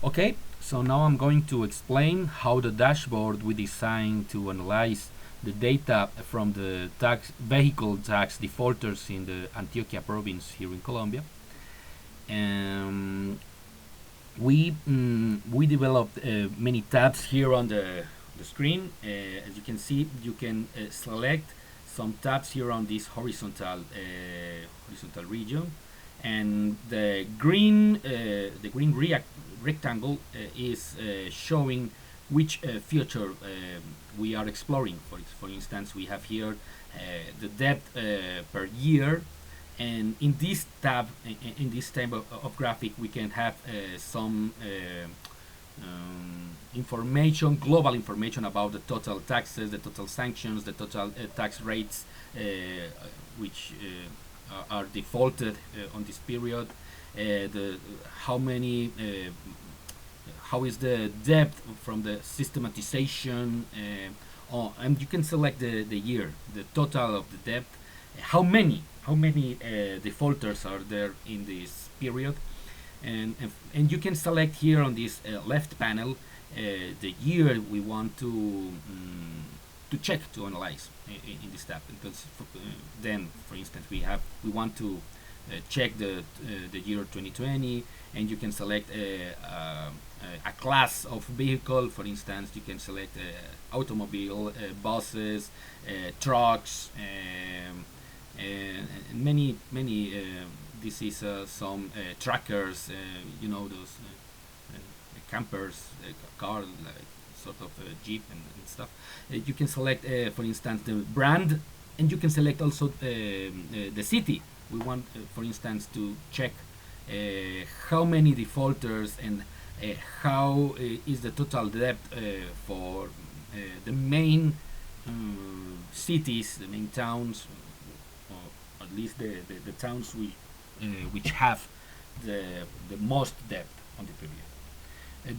Okay, so now I'm going to explain how the dashboard we designed to analyze the data from the vehicle tax defaulters in the Antioquia province here in Colombia. Um, we developed many tabs here on the screen. As you can see, you can select some tabs here on this horizontal region, and the green rectangle is showing which feature we are exploring. For instance, we have here the depth per year, and in this tab, in this tab of graphic, we can have some information, global information about the total taxes, the total sanctions, the total tax rates which are defaulted on this period, the how many how is the depth from the systematization, and you can select the year, the total of the depth, how many defaulters are there in this period, and you can select here on this left panel the year we want to check, to analyze in this tab, because then, for instance, we want to check the year 2020, and you can select a class of vehicle. For instance, you can select automobile, buses, trucks, and many. This is some trackers, those campers, car, like sort of jeep and stuff. You can select, for instance, the brand, and you can select also the city. We want, for instance, to check how many defaulters and how is the total debt for the main cities, the main towns, or at least the towns which have the most debt on the period.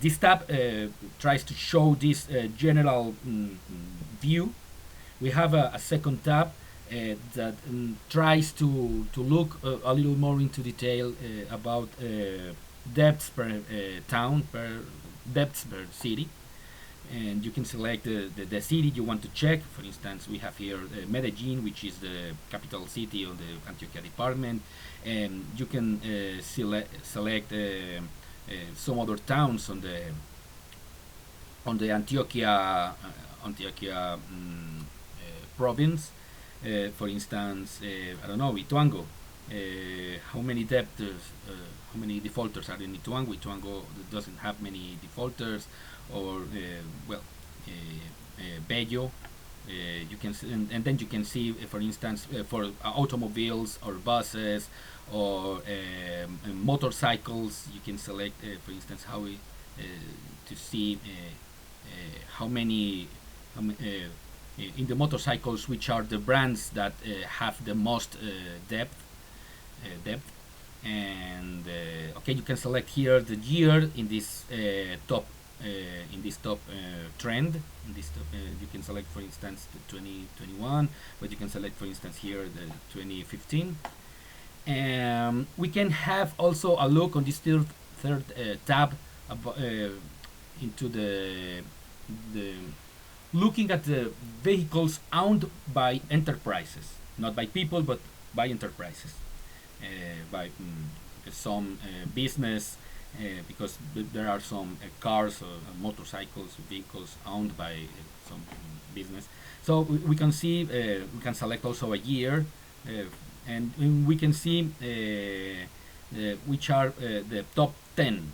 This tab tries to show this general view. We have a second tab that tries to look a little more into detail about depths per town, depths per city, and you can select the city you want to check. For instance, we have here Medellin, which is the capital city of the Antioquia department, and you can select some other towns on the Antioquia province. For instance, I don't know, Ituango. How many debtors, how many defaulters are in Ituango? Ituango doesn't have many defaulters, or Bello. You can and then you can see, for instance, for automobiles or buses or motorcycles, you can select, for instance, how we to see how many in the motorcycles, which are the brands that have the most depth. And okay, you can select here the year in this top trend. In this top, you can select, for instance, the 2021, but you can select, for instance, here the 2015. We can have also a look on this third tab into the looking at the vehicles owned by enterprises, not by people, but by enterprises, by some business, because there are some cars or motorcycles, vehicles owned by some business. So we can see, we can select also a year, and we can see which are the top 10,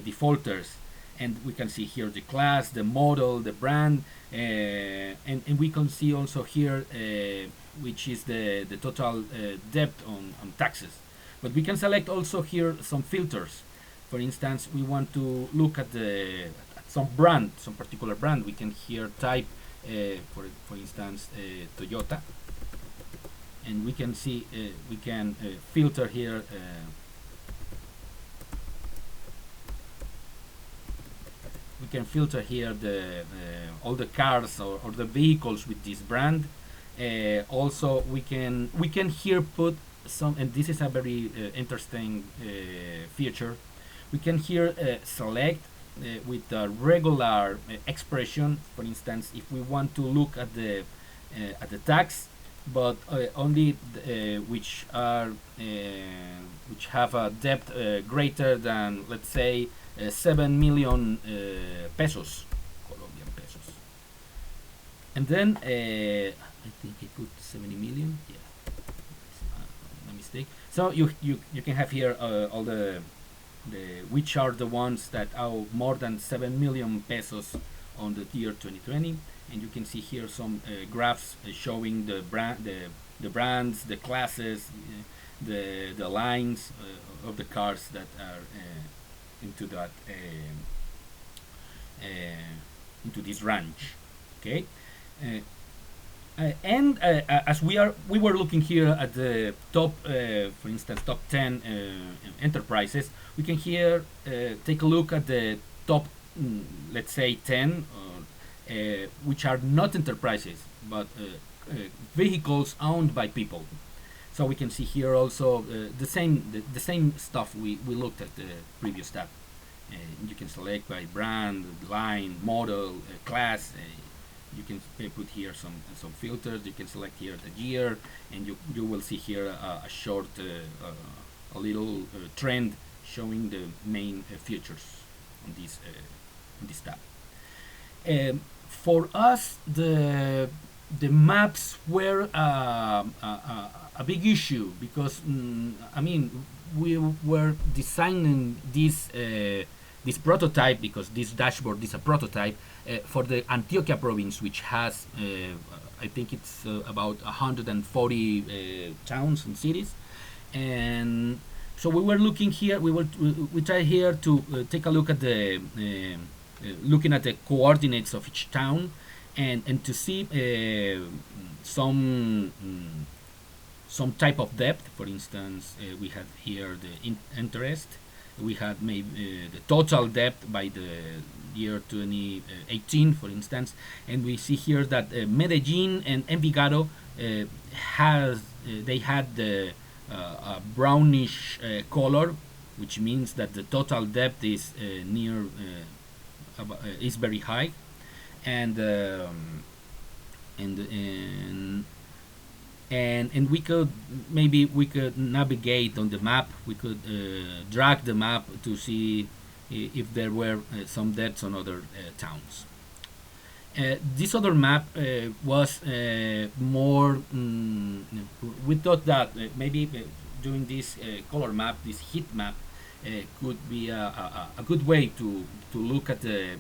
defaulters, and we can see here the class, the model, the brand, and we can see also here which is the total debt on taxes. But we can select also here some filters. For instance, we want to look at some brand, some particular brand. We can here type, for instance, Toyota, and we can see we can filter here. We can filter here the all the cars or the vehicles with this brand. Also, we can here put some, and this is a very interesting feature. We can here select with the regular expression. For instance, if we want to look at the tax, but only which have a debt greater than, let's say, 7 million pesos, Colombian pesos. And then I think I put 70 million. Yeah, a mistake. So you can have here all the which are the ones that owe more than 7 million pesos on the year 2020, and you can see here some graphs showing the brands, the classes, the lines of the cars that are into that into this range. Okay. Uh, and as we were looking here at the top, for instance, top 10 enterprises, we can here take a look at the top, let's say 10, which are not enterprises but vehicles owned by people. So we can see here also the same stuff we looked at the previous tab. You can select by brand, line, model, class. You can put here some filters. You can select here the year, and you will see here a short, a little trend showing the main features on this tab. For us, the maps were a big issue because I mean we were designing this prototype, because this dashboard is a prototype for the Antioquia province, which has I think it's about 140 towns and cities. And so we were looking here, we try here to take a look at the looking at the coordinates of each town, and to see some type of debt. For instance, we had here the interest. We had maybe the total debt by the year 2018, for instance, and we see here that Medellin and Envigado they had the brownish color, which means that the total debt is is very high, and and we could navigate on the map. We could drag the map to see if there were some debts on other towns. This other map was more. We thought that maybe doing this color map, this heat map, could be a good way to look at the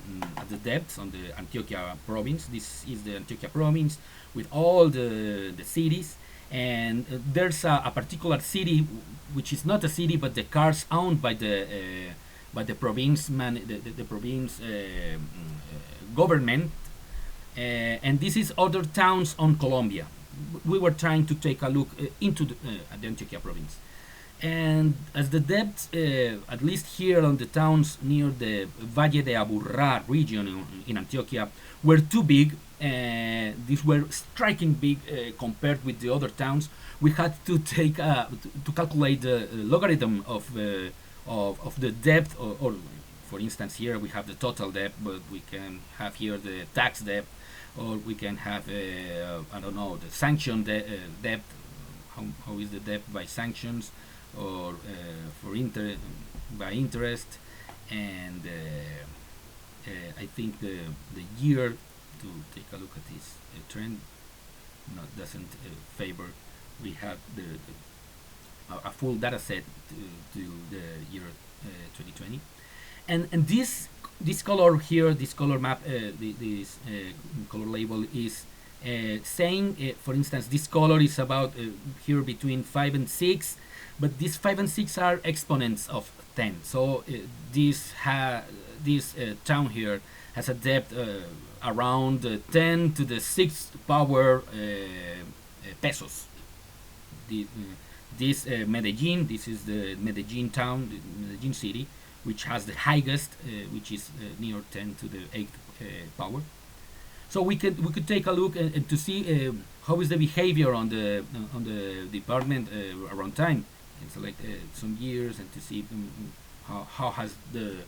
depths on the Antioquia province. This is the Antioquia province with all the cities, and there's a particular city which is not a city, but the cars owned by the province the province government, and this is other towns on Colombia. We were trying to take a look into the Antioquia province. And as the depths, at least here on the towns near the Valle de Aburrá region in Antioquia, were too big, these were striking big compared with the other towns. We had to take to calculate the logarithm of the depth, or for instance here we have the total debt, but we can have here the tax debt, or we can have I don't know, the sanction debt. How is the debt by sanctions, or by interest, and I think the year to take a look at this trend doesn't favor. We have a full data set to the year 2020, and this color here, this color map, this color label is saying, for instance, this color is about here between 5 and 6, but these 5 and 6 are exponents of 10. So this town here has a depth around 10 to the 6th power pesos. This Medellin, this is the Medellin town, the Medellin city, which has the highest, which is near 10 to the 8th power. So we could take a look and to see how is the behavior on the department around time, and select some years, and to see how has the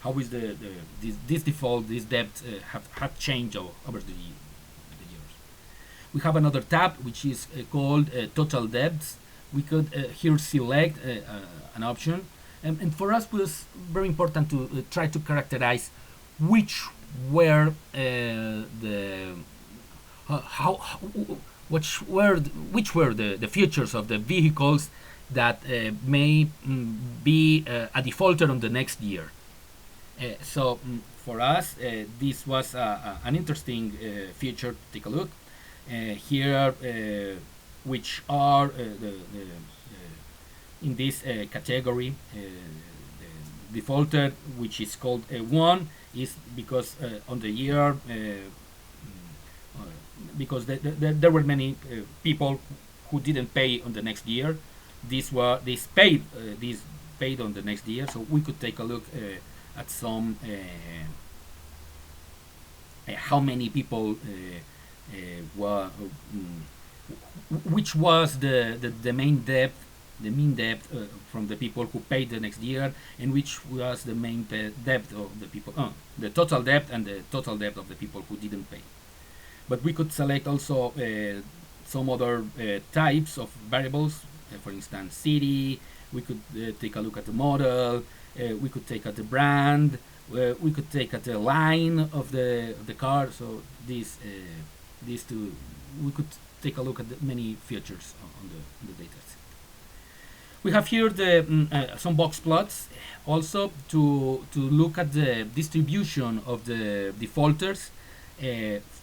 how is this default, this debt have changed over the years. We have another tab which is called total debts. We could here select an option, and for us it was very important to try to characterize which were the how which were the features of the vehicles that may be a defaulter on the next year. For us, this was an interesting feature to take a look. Here, which are in this category, the defaulter, which is called one, is because on the year, because there were many people who didn't pay on the next year. These paid on the next year, so we could take a look at some how many people were which was the main debt, the mean debt from the people who paid the next year, and which was the main debt of the people, the total debt and the total debt of the people who didn't pay. But we could select also some other types of variables, for instance, city. We could take a look at the model. We could take at the brand. We could take at the line of the car. So these two, we could take a look at the many features on the data set. We have here some box plots also to look at the distribution of the defaulters,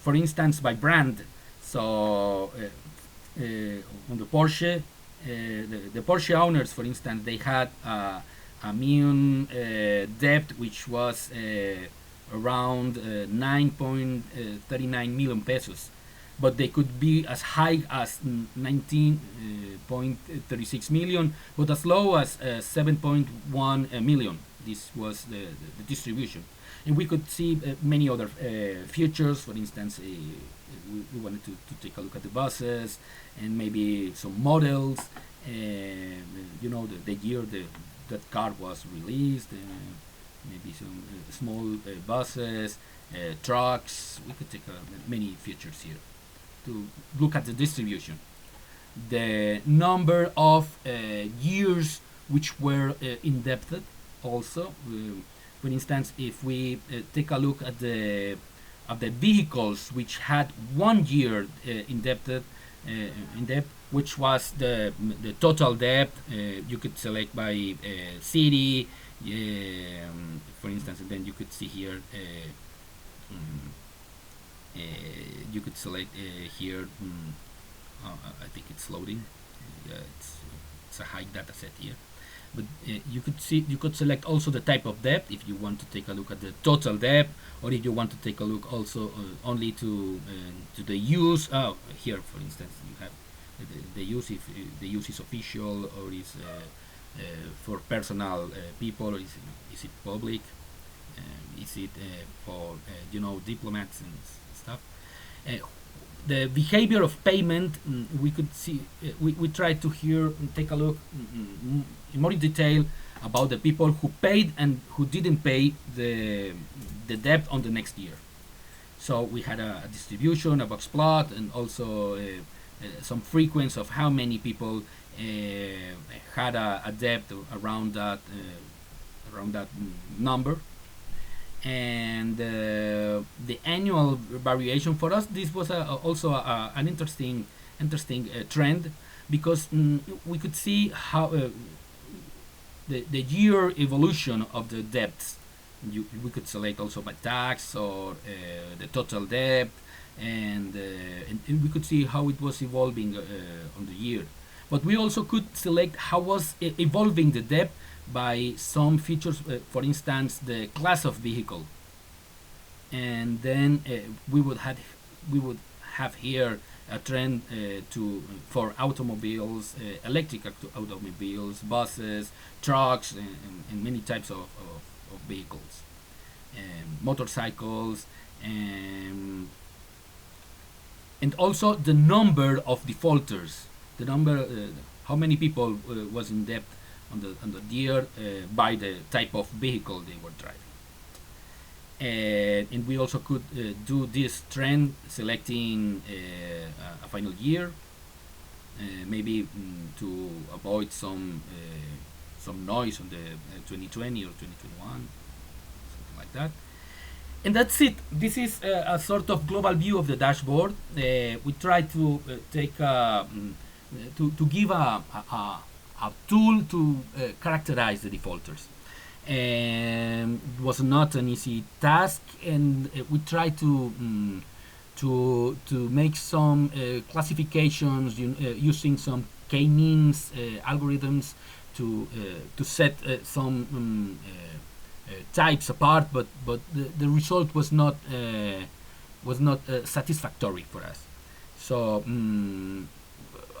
for instance, by brand. So on the Porsche, the Porsche owners, for instance, they had a mean debt which was around 9.39 million pesos, but they could be as high as 19.36 million, but as low as 7.1 million. This was the distribution. And we could see many other features. For instance, we wanted to take a look at the buses and maybe some models, the year that car was released, maybe some small buses, trucks. We could take many features here to look at the distribution. The number of years which were indebted also. For instance, if we take a look at the vehicles which had 1 year indebted in debt, which was the total debt, you could select by city, for instance, and then you could see here. You could select here. I think it's loading. It's a high data set here. But you could select also the type of debt if you want to take a look at the total debt, or if you want to take a look also only to the use. Here, for instance, you have the use, if the use is official or is for personal people, or is it public? Is it for diplomats and stuff? The behavior of payment, we could see. We tried to here take a look in more detail about the people who paid and who didn't pay the debt on the next year. So we had a distribution, a box plot, and also some frequency of how many people had a debt around that number. And the annual variation for us, this was also an interesting trend, because we could see how the year evolution of the debts. We could select also by tax or the total debt, and we could see how it was evolving on the year. But we also could select how was evolving the debt by some features, for instance, the class of vehicle, and then we would have here a trend for automobiles, electric automobiles, buses, trucks, and many types of vehicles, motorcycles, and also the number of defaulters, the number, how many people was in debt on the year by the type of vehicle they were driving. And we also could do this trend selecting a final year, maybe to avoid some noise on the 2020 or 2021, something like that. And that's it. This is a sort of global view of the dashboard. We try to take to give a tool to characterize the defaulters. And it was not an easy task, and we try to make some classifications using some k-means algorithms to set some types apart, but the result was not satisfactory for us. So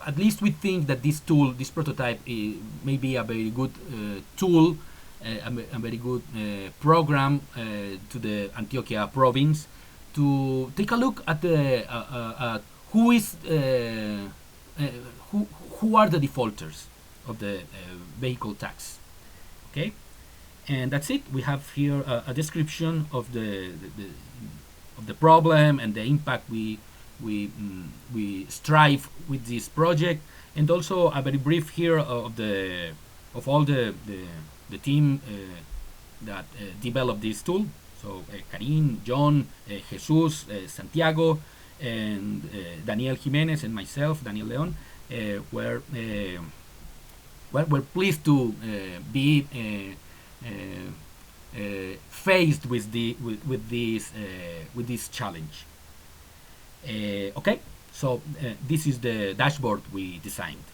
at least we think that this tool, this prototype, may be a very good tool, a very good program to the Antioquia province to take a look at the who is who are the defaulters of the vehicle tax. Okay, and that's it. We have here a description of the problem and the impact we strive with this project, and also a very brief here of all the team that developed this tool. So Karim, John, Jesus, Santiago, and Daniel Jimenez, and myself, Daniel Leon, were pleased to be faced with this challenge. Okay, so this is the dashboard we designed.